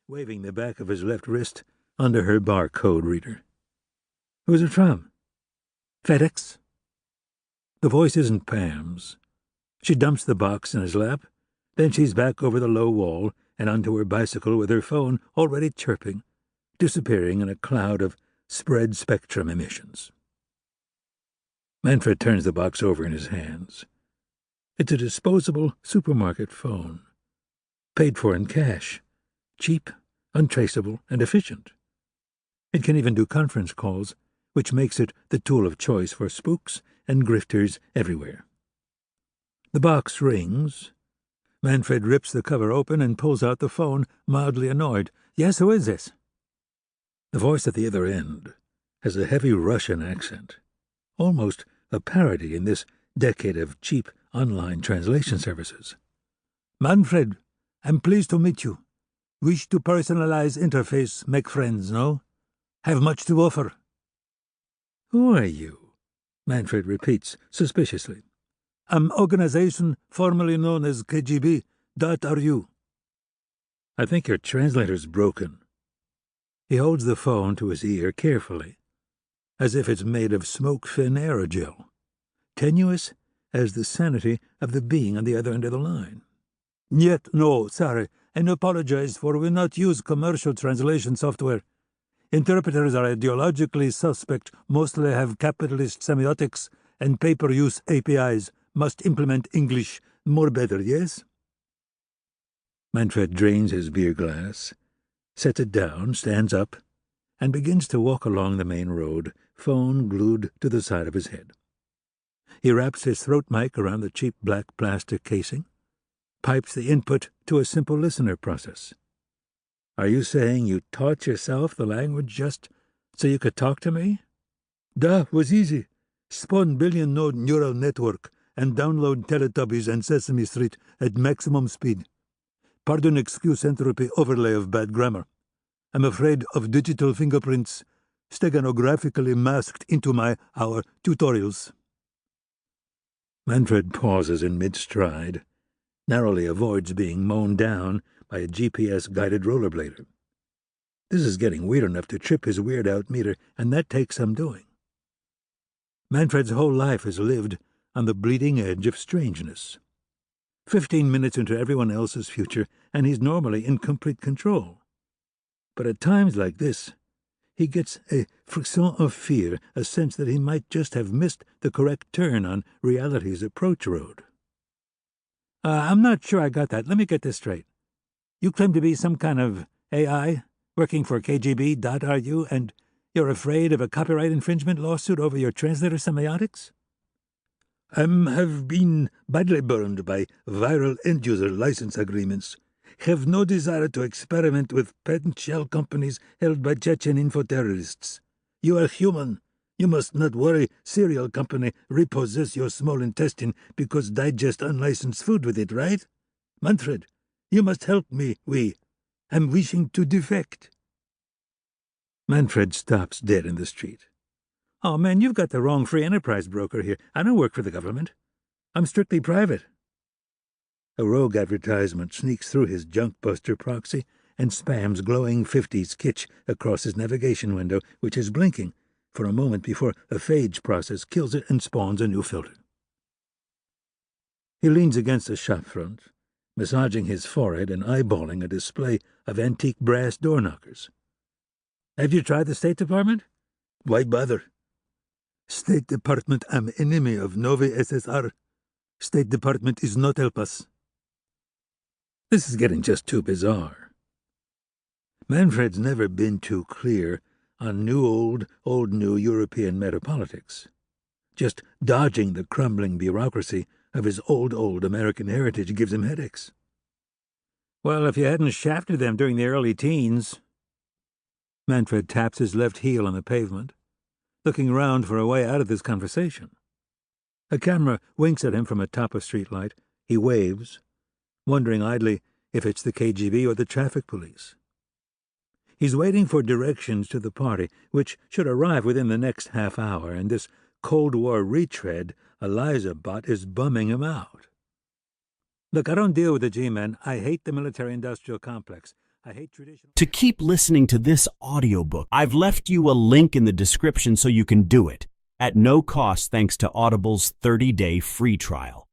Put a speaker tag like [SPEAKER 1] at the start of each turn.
[SPEAKER 1] waving the back of his left wrist under her barcode reader. "Who's it from?" "FedEx." The voice isn't Pam's. She dumps the box in his lap, then she's back over the low wall and onto her bicycle with her phone already chirping, disappearing in a cloud of spread spectrum emissions. Manfred turns the box over in his hands. It's a disposable supermarket phone, paid for in cash, cheap, untraceable, and efficient. It can even do conference calls, which makes it the tool of choice for spooks and grifters everywhere. The box rings. Manfred rips the cover open and pulls out the phone, mildly annoyed. "Yes, who is this?" The voice at the other end has a heavy Russian accent, almost a parody in this decade of cheap online translation services. "Manfred, I'm pleased to meet you. Wish to personalize interface, make friends, no? Have much to offer." "Who are you?" Manfred repeats suspiciously. "I'm organization formerly known as KGB. .ru." "I think your translator's broken." He holds the phone to his ear carefully, as if it's made of smoke-fin aerogel, tenuous as the sanity of the being on the other end of the line. "Yet, no, sorry, and apologize for we not use commercial translation software. Interpreters are ideologically suspect, mostly have capitalist semiotics, and pay-per-use APIs, must implement English more better, yes?" Manfred drains his beer glass, sets it down, stands up, and begins to walk along the main road, phone glued to the side of his head. He wraps his throat mic around the cheap black plastic casing, pipes the input to a simple listener process. "Are you saying you taught yourself the language just so you could talk to me?" "Da, was easy. Spawn billion-node neural network and download Teletubbies and Sesame Street at maximum speed. Pardon excuse entropy overlay of bad grammar. I'm afraid of digital fingerprints steganographically masked into our tutorials." Manfred pauses in mid-stride, narrowly avoids being mown down by a GPS-guided rollerblader. This is getting weird enough to trip his weird-out meter, and that takes some doing. Manfred's whole life is lived on the bleeding edge of strangeness. 15 minutes into everyone else's future, and he's normally in complete control. But at times like this, he gets a frisson of fear, a sense that he might just have missed the correct turn on reality's approach road. I'm not sure I got that. Let me get this straight. You claim to be some kind of AI working for KGB.ru, and you're afraid of a copyright infringement lawsuit over your translator semiotics? Have been badly burned by viral end-user license agreements. Have no desire to experiment with patent shell companies held by Chechen info-terrorists. You are human. You must not worry cereal company repossess your small intestine because digest unlicensed food with it, right? Manfred, you must help me, I'm wishing to defect." Manfred stops dead in the street. "Oh, man, you've got the wrong free enterprise broker here. I don't work for the government. I'm strictly private." A rogue advertisement sneaks through his Junkbuster proxy and spams glowing 50s kitsch across his navigation window, which is blinking for a moment before a phage process kills it and spawns a new filter. He leans against a shop front, massaging his forehead and eyeballing a display of antique brass door knockers. "Have you tried the State Department?" "Why bother?" "State Department am enemy of Novi SSR. State Department is not help us." This is getting just too bizarre. Manfred's never been too clear on old new European metapolitics, just dodging the crumbling bureaucracy of his old American heritage gives him headaches. "Well, if you hadn't shafted them during the early teens." Manfred taps his left heel on the pavement, looking around for a way out of this conversation. A camera winks at him from atop a streetlight. He waves, wondering idly if it's the KGB or the traffic police. He's waiting for directions to the party, which should arrive within the next half hour, and this Cold War retread Eliza bot is bumming him out. "Look, I don't deal with the G-men. I hate the military-industrial complex. I hate traditional...
[SPEAKER 2] To keep listening to this audiobook, I've left you a link in the description so you can do it, at no cost thanks to Audible's 30-day free trial.